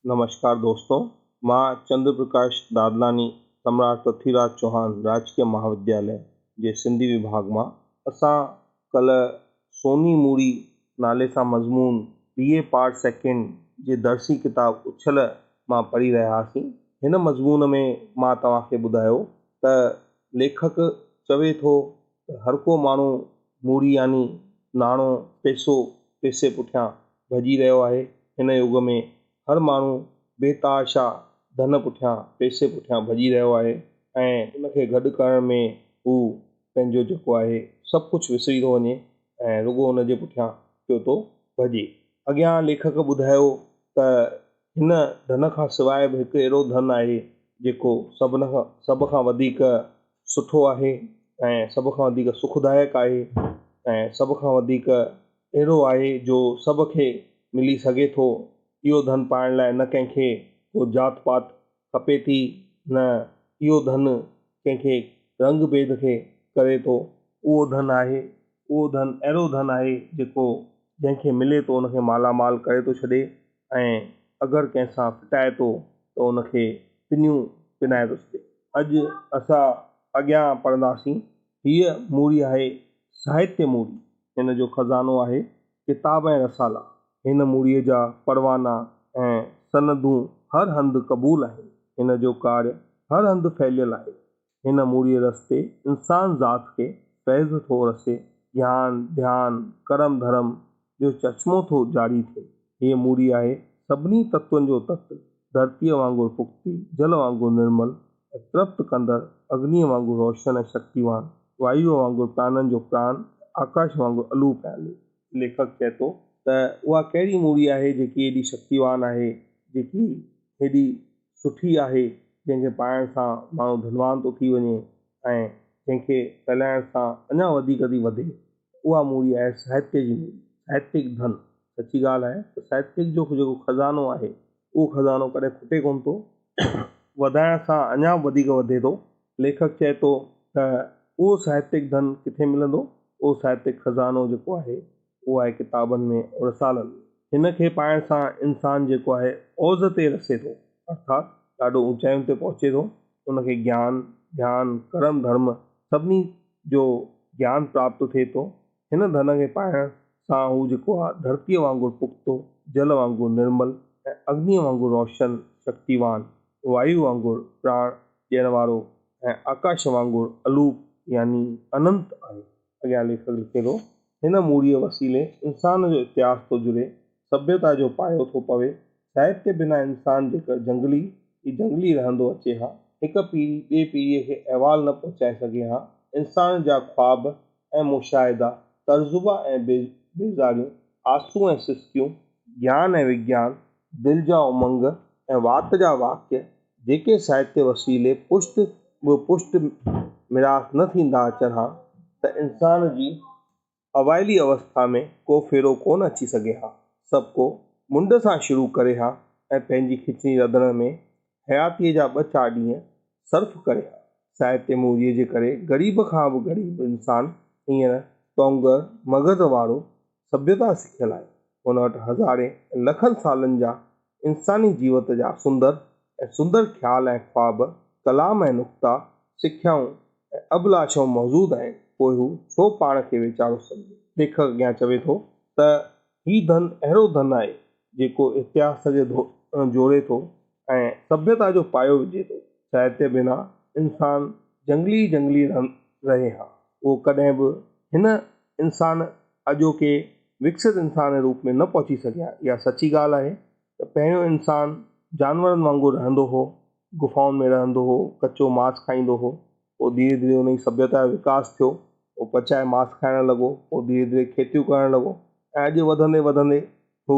नमस्कार दोस्तों, मां चंद्र प्रकाश दादलानी सम्राट पृथ्वीराज चौहान राजकीय महाविद्यालय जे सिंधी विभाग मां असां कल्ह सोनी मूड़ी नाले सां मज़मून BA पार्ट सेकेंड जे दर्सी किताब उछल मां पढ़ी रहिया हुआसीं। हिन मज़मून में मां तव्हांखे ॿुधायो त लेखक चवे थो त हर को माण्हू मूड़ी यानी नाणो पैसे पुठियां भॼी रहियो आहे। हिन युग में हर माण्हू बेताशा धन पुठियां पैसे पुठियां भॼी रहियो आहे ऐं उनखे गॾु करण में हू पंहिंजो जेको आहे सभु कुझु विसरी थो वञे ऐं रुॻो उनजे पुठियां पियो थो भॼे। अॻियां लेखक ॿुधायो त हिन धन खां सवाइ बि हिकु अहिड़ो धन आहे जेको सभ खां वधीक सुठो आहे ऐं सभ खां वधीक सुखदायक आहे ऐं सभ खां वधीक अहिड़ो आहे जो सभ खे मिली सघे थो। इहो धन पाइण लाइ न कंहिंखे को जात पात खपे थी, न इहो धन कंहिंखे रंग भेद खे करे थो। उहो धन अहिड़ो धन आहे जेको जंहिंखे मिले थो उनखे मालामाल करे थो छॾे ऐं अगरि कंहिंसां फिटाए थो त उनखे पिनियूं पिनाए थो छॾे। अॼु असां अॻियां पढ़ंदासीं। हीअ मूड़ी आहे साहित्य मूड़ी। हिन जो खज़ानो आहे किताब ऐं रसाला। हिन मूड़ीअ जा परवाना ऐं सनदूं हर हंधि क़बूल आहिनि। हिन जो कार्य हर हंधि फैलियल आहे। हिन मूड़ीअ रस्ते इंसान ज़ात खे फैज़ थो रसे, ज्ञान ध्यान करम धर्म जो चश्मो थो जारी थिए। हीअ मूड़ी आहे सभिनी तत्वनि जो तत्व, धरतीअ वांगुरु पुख़्ती, जल वांगुरु निर्मल ऐं तृप्त कंदड़, अग्नीअ वांगुरु रोशन ऐं शक्तिवान, वायुअ वांगुरु प्राणनि जो प्राण, आकाश वांगुरु अलूप आहे। लेखक चए थो त उहा कहिड़ी मूड़ी आहे जेकी एॾी शक्तिवान आहे, जेकी हेॾी सुठी आहे, जंहिंखे पाइण सां माण्हू धनवान थो थी वञे ऐं जंहिंखे फैलाइण सां अञा वधीक थी वधे। उहा मूड़ी आहे साहित्य जी मूड़ी, साहित्यिक धन। सची ॻाल्हि आहे त साहित्यिक जो जेको खज़ानो आहे उहो खज़ानो कॾहिं खुटे कोन थो, वधाइण सां अञा वधीक वधे थो। लेखक चए थो त उहो साहित्यिक धन किथे मिलंदो। उहो साहित्यिक खज़ानो जेको आहे उहो आहे किताबनि में और रसालनि में। हिन खे पाइण सां इंसान जेको आहे औज़ ते रसे थो, अर्थात ॾाढो ऊचाइयुनि ते पहुचे थो। उनखे ज्ञान ध्यान करम धर्म सभिनी जो ज्ञान प्राप्त थिए थो। हिन धन खे पाइण सां हू जेको आहे धरतीअ वांगुरु पुख़्तो, जल वांगुरु निर्मल ऐं अग्नीअ वांगुरु रोशन शक्तिवान, वायु वांगुरु प्राण ॾियण वारो ऐं आकाश वांगुरु अलूप यानी अनंत आहे। अॻियां लेखक लिखे थो, हिन मूड़ीअ वसीले इंसान जो इतिहास थो जुड़े, सभ्यता जो पायो थो पवे। साहित्य बिना इंसान जेकर जंगली रहंदो अचे हा, हिकु पीढ़ी ॿिए पीढ़ीअ खे अहवाल न पहुचाए सघे हा। इंसान जा ख्वाब ऐं मुशाहिदा, तर्जुबा ऐं बेज़ारियूं, आंसू ऐं सिसकियूं, ज्ञान ऐं विज्ञान, दिलि जा उमंग ऐं वात जा वाक्य जेके साहित्य वसीले पुष्ट मिरास न थींदा अचनि हा, त इंसान जी अवाइली अवस्था में को फेरो कोन अची सघे हा। सभु को मुंड सां शुरू करे हा ऐं पंहिंजी खिचड़ी रधण में हयातीअ जा 2-4 ॾींहं सर्फ करे हा। साहित्य मूड़ीअ जे करे ग़रीब खां बि ग़रीब इंसान हींअर तोंगर मगज़ वारो सभ्यता सिखियल आहे। हुन वटि हज़ारे लखनि सालनि जा इंसानी जीवत जा सुंदर ख़्याल ऐं ख्वाब, कलाम ऐं नुक्ता, सिख्याऊं ऐं अभिलाषाऊं मौजूदु आहिनि। पोइ हू छो पाण खे वीचारो सम्झे। लेखक अॻियां चवे थो त हीउ धन अहिड़ो धन आहे जेको इतिहास खे जोड़े थो ऐं सभ्यता जो पायो विझे थो। साहित्य बिना इंसान जंगली रहे हा। उहो कॾहिं बि हिन इंसान अॼोके विकसित इंसान जे रूप में न पहुची सघिया। इहा सची ॻाल्हि आहे त पहिरियों इंसान जानवरनि वांगुरु रहंदो हो, गुफ़ाउनि में रहंदो हो, कचो मांस खाईंदो हो। पोइ धीरे धीरे उन जी सभ्यता जो विकास थियो, पोइ पचाए मांस खाइणु लॻो, पोइ धीरे धीरे खेतियूं करणु लॻो ऐं अॼु वधंदे वधंदे हू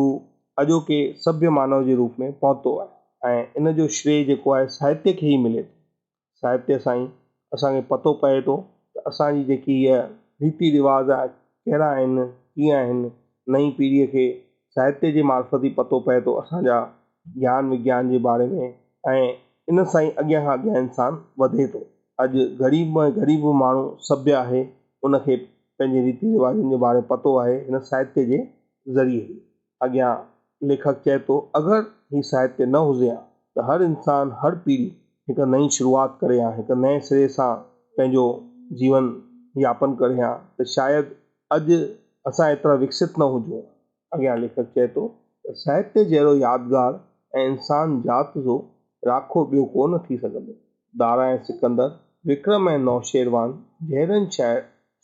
अॼोके सभ्य मानव जे रूप में पहुतो आहे। ऐं इन जो श्रेय जेको आहे साहित्य खे ई मिले थो। साहित्य सां ई असांखे पतो पए थो त असांजी जेकी इहा रीति रिवाज़ आहे कहिड़ा आहिनि, कीअं आहिनि। नई पीढ़ीअ खे साहित्य जे मार्फत ई पतो पए थो असांजा ज्ञान विज्ञान जे बारे में ऐं इन सां ई अॻियां खां अॻियां इंसान वधे थो। अॼु ग़रीब माण्हू सभ्य आहे, उनखे पंहिंजे रीति रिवाजनि जे बारे में पतो आहे हिन साहित्य जे ज़रिए। अॻियां लेखक चए थो, अगरि ही साहित्य न हुजे हा त हर इंसान हर पीढ़ी हिकु नई शुरूआत करे हा, हिकु नए सिरे सां पंहिंजो जीवन यापन करे हा त शायदि अॼु असां एतिरा विकसित न हुजूं। अॻियां लेखक चए थो त साहित्य जहिड़ो यादगार ऐं इंसान जात जो राखो ॿियो कोन थी सघंदो। दारा ऐं सिकंदर, विक्रम ऐं नौशेरवान जहिड़नि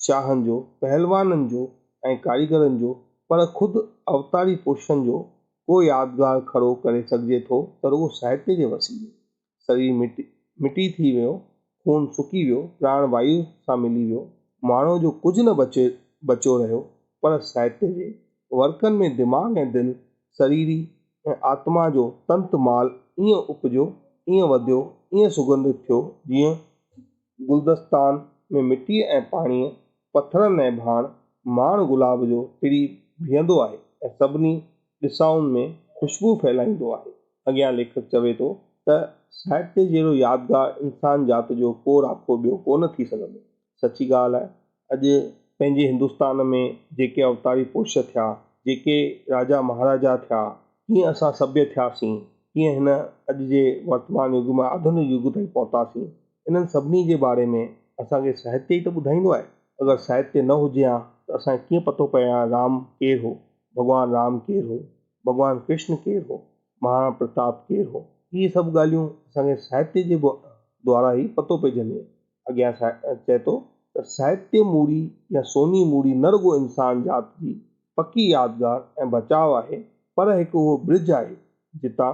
शाहनि जो, पहलवाननि जो ऐं कारीगरनि जो, पर ख़ुदि अवतारी पुरुषनि जो को यादगार खड़ो करे सघिजे थो त रुॻो साहित्य जे वसीले। शरीर मिटी थी वियो, खून सुकी वियो, प्राण वायु सां मिली वियो, माण्हू जो कुझु न बचियो रहियो, पर साहित्य जे वर्कनि में दिमाग़ ऐं दिलि, शरीरी ऐं आत्मा जो तंतु माल ईअं उपजो, ईअं वधियो, ईअं सुगंधित थियो जीअं गुलदस्तान में मिटी ऐं पाणीअ, पथरनि ऐं भाण, माण गुलाब जो टिड़ी बीहंदो आहे ऐं सभिनी दिशाउनि में ख़ुशबू फैलाईंदो आहे। अॻियां लेखक चवे थो त साहित्य जहिड़ो यादगार इंसान जात जो को राखो ॿियो कोन थी सघंदो। सची ॻाल्हि आहे, अॼु पंहिंजे हिंदुस्तान में जेके अवतारी पुरुष थिया, जेके राजा महाराजा थिया, कीअं असां सभ्य थियासीं, कीअं हिन अॼु जे वर्तमान युग में आधुनिक युग ताईं पहुतासीं, इन्हनि सभिनी जे बारे में असांखे साहित्य ई त ॿुधाईंदो आहे। अगरि साहित्य न हुजे हा त असांखे कीअं पतो पए हा राम केरु हो, भॻवानु राम केरु हो, भॻवानु कृष्ण केरु हो, महाराणा प्रताप केरु हो। इहे सभु ॻाल्हियूं असांखे साहित्य जे द्वारा ई पतो पइजंदियूं। अॻियां चए थो त साहित्य मूड़ी या सोनी मूड़ी न रुॻो इंसान जात जी पकी यादगार ऐं बचाव आहे, पर हिकु उहो ब्रिज आहे जितां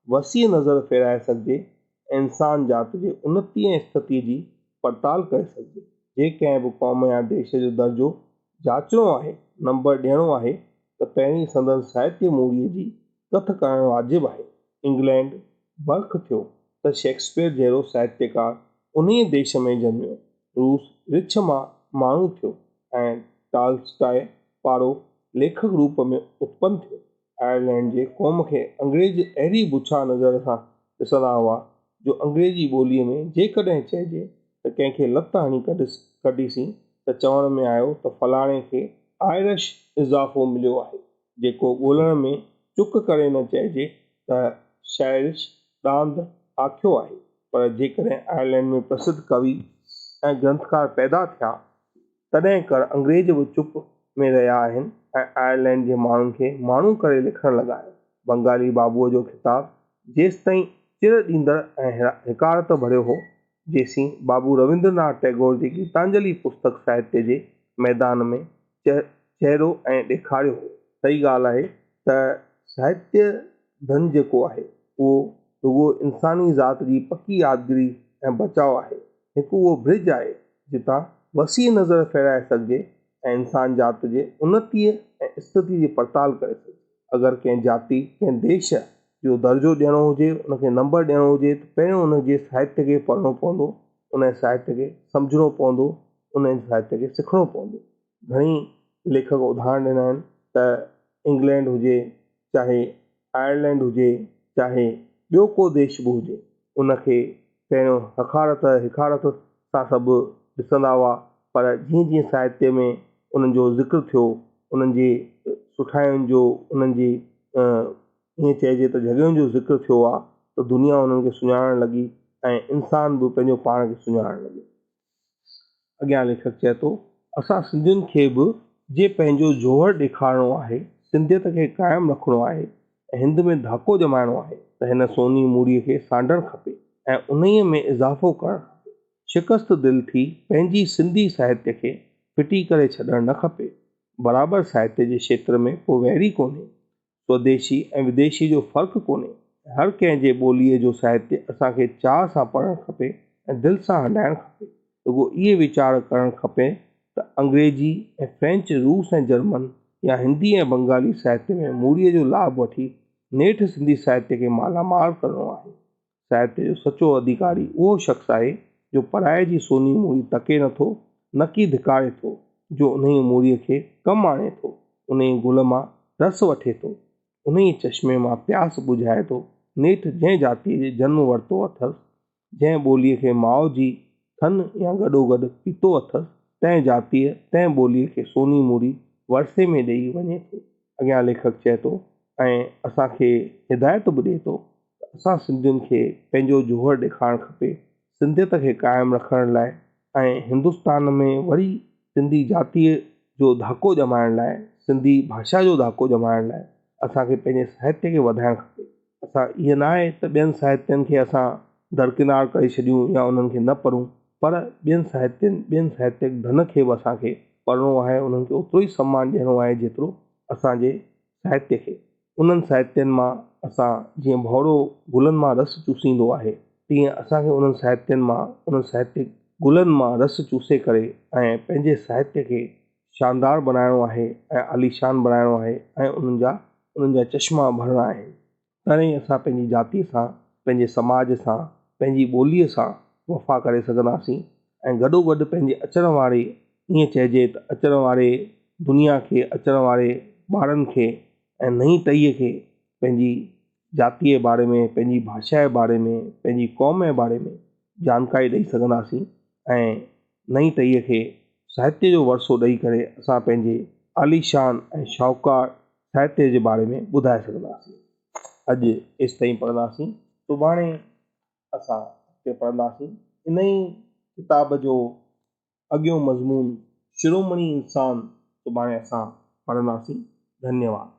वसीअ नज़र फेराए सघिजे ऐं इंसान जात जे उन्नति ऐं स्थिति जी पड़ताल करे सघिजे। जे कंहिं बि क़ौम या देश जो दर्जो जाचणो आहे, नंबर ॾियणो आहे, त पहिरीं संदन साहित्य मूड़ीअ जी कथ करणु वाजिबु आहे। इंग्लैंड बर्ख थियो त शेक्सपियर जहिड़ो साहित्यकार उन देश में ॼमियो, रूस रिछ माण्हू थियो ऐं टॉल्स्टॉय पारो लेखक रूप में उत्पन्न थियो। आयरलैंड जे क़ौम खे अंग्रेज अहिड़ी बुछा नज़र सां ॾिसंदा हुआ जो अंग्रेजी ॿोलीअ में जेकॾहिं चइजे त कंहिंखे लत हणी कढीसीं त चवण में आयो त फलाणे खे आयरिश इज़ाफ़ो मिलियो आहे, जेको ॻोल्हण में चुक करे न चइजे त शायरिश डांद आखियो आहे। पर जेकॾहिं आयरलैंड में प्रसिद्ध कवि ऐं ग्रंथकार पैदा थिया तॾहिं कर अंग्रेज बि चुप में रहिया आहिनि ऐं आयरलैंड जे माण्हुनि खे माण्हू करे लिखणु लॻायो। बंगाली बाबूअ जो ख़िताब जेसि ताईं चिर ॾींदड़ ऐं हिकारत भरियो हो, जेसीं बाबू रविंद्रनाथ टैगोर जी गीतांजलि पुस्तक साहित्य जे मैदान में चहिरो ऐं ॾेखारियो हो। सही ॻाल्हि आहे त साहित्य धन जेको आहे उहो रुॻो इंसानी ज़ात जी पकी यादगिरी ऐं बचाव आहे। हिकु उहो ब्रिज आहे जितां वसीअ नज़र फेराए सघिजे ऐं इंसान जात जे उन्नतीअ ऐं स्थिति जी पड़ताल करे सघिजे। अगरि कंहिं जाति, कंहिं देश जो दर्जो ॾियणो हुजे, उनखे नंबर ॾियणो हुजे त पहिरियों उनजे साहित्य खे पढ़णो पवंदो, उन साहित्य खे सम्झणो पवंदो, उन साहित्य खे सिखणो पवंदो। घणी लेखक उदाहरण ॾिना आहिनि त इंग्लैंड हुजे, चाहे आयरलैंड हुजे, चाहे ॿियो को देश बि हुजे, उनखे पहिरियों हिकारत सां सभु ॾिसंदा हुआ, पर जीअं जीअं साहित्य में उन्हनि जो ज़िक्र थियो, उन्हनि जी सुठाइयुनि जो, उन्हनि जी ईअं चइजे त जॻहियुनि जो ज़िक्र थियो आहे त दुनिया उन्हनि खे सुञाणणु लॻी ऐं इंसान बि पंहिंजो पाण खे सुञाणणु लॻो। अॻियां लेखक चए थो असां सिंधियुनि खे बि जे पंहिंजो जोहर ॾेखारिणो आहे, सिंधियत खे क़ाइमु रखिणो आहे ऐं हिंद में धाको जमाइणो आहे त हिन सोनी मूड़ीअ खे सांडणु खपे ऐं उन्हीअ में इज़ाफ़ो करणु खपे। शिकस्त दिलि थी पंहिंजी सिंधी साहित्य खे फिटी करे छॾणु न खपे। बराबरि साहित्य जे क्षेत्र में को वैरी कोन्हे, स्वदेशी ऐं विदेशी जो फ़र्क़ु कोन्हे। हर कंहिं जे ॿोलीअ जो साहित्य असांखे चाह सां पढ़णु खपे ऐं दिलि सां हंडाइणु खपे। रुॻो इहे वीचार करणु खपे त अंग्रेजी ऐं फ्रेंच, रूस ऐं जर्मन या हिंदी ऐं बंगाली साहित्य में मूड़ीअ जो लाभ वठी नेठि सिंधी साहित्य खे मालामाल करणो आहे। साहित्य जो सचो अधिकारी उहो शख़्स आहे जो पराए जी सोनी मूड़ी तके नथो, न की धिकारे थो, जो उन मूड़ीअ खे कमु आणे थो, उन गुल मां रस वठे थो, उन चश्मे मां प्यास बुझाए थो। नेठि जंहिं जातीअ जे जनमु वरितो अथसि, जंहिं ॿोलीअ खे माउ जी थन या गॾोगॾु पीतो अथसि, तंहिं जातीअ तंहिं ॿोलीअ खे सोनी मूड़ी वरसे में ॾेई वञे थो। अॻियां लेखक चए थो ऐं असांखे हिदायत बि ॾिए थो त असां सिंधियुनि खे पंहिंजो जोहर ॾेखारणु खपे सिंधियत खे क़ाइमु रखण लाइ ऐं हिंदुस्तान में वरी सिंधी जातीअ जो धाको ॼमाइण लाइ सिंधी भाषा जो धाको ॼमाइण लाइ असांखे पंहिंजे साहित्य खे वधाइणु खपे। असां ईअं न आहे त ॿियनि साहित्यनि खे असां दरकिनार करे छॾियूं या उन्हनि खे न पढ़ूं, पर ॿियनि साहित्यिक धन खे बि असांखे पढ़णो आहे, उन्हनि खे ओतिरो ई सम्मान ॾियणो आहे जेतिरो असांजे साहित्य खे। उन्हनि साहित्यनि मां असां जीअं भौरो गुलनि मां रस चूसींदो आहे, तीअं असांखे उन्हनि साहित्यनि मां उन्हनि साहित्यिक गुलनि मां रस चूसे करे ऐं पंहिंजे साहित्य खे शानदार बनाइणो आहे ऐं आलीशान बनाइणो आहे ऐं उन्हनि जा चश्मा भरणा आहिनि। तॾहिं असां पंहिंजी जातीअ सां, पंहिंजे समाज सां, पंहिंजी ॿोलीअ सां वफ़ा करे सघंदासीं ऐं गॾोगॾु पंहिंजे अचण वारे, ईअं चइजे त अचण वारे दुनिया खे, अचण वारे ॿारनि खे ऐं नई टहीअ खे पंहिंजी जातीअ जे बारे में, पंहिंजी भाषा जे बारे में, पंहिंजी क़ौम जे बारे में जानकारी ॾेई सघंदासीं ऐं नई टहीअ खे साहित्य जो वरसो ॾेई करे असां पंहिंजे आलीशान ऐं शाहूकार साहित्य जे बारे में ॿुधाए सघंदासीं। अॼु एसि ताईं पढ़ंदासीं, सुभाणे असां पढ़ंदासीं इन ई किताब जो अॻियों मज़मून शिरोमणी इंसान। सुभाणे असां पढ़ंदासीं। धन्यवाद।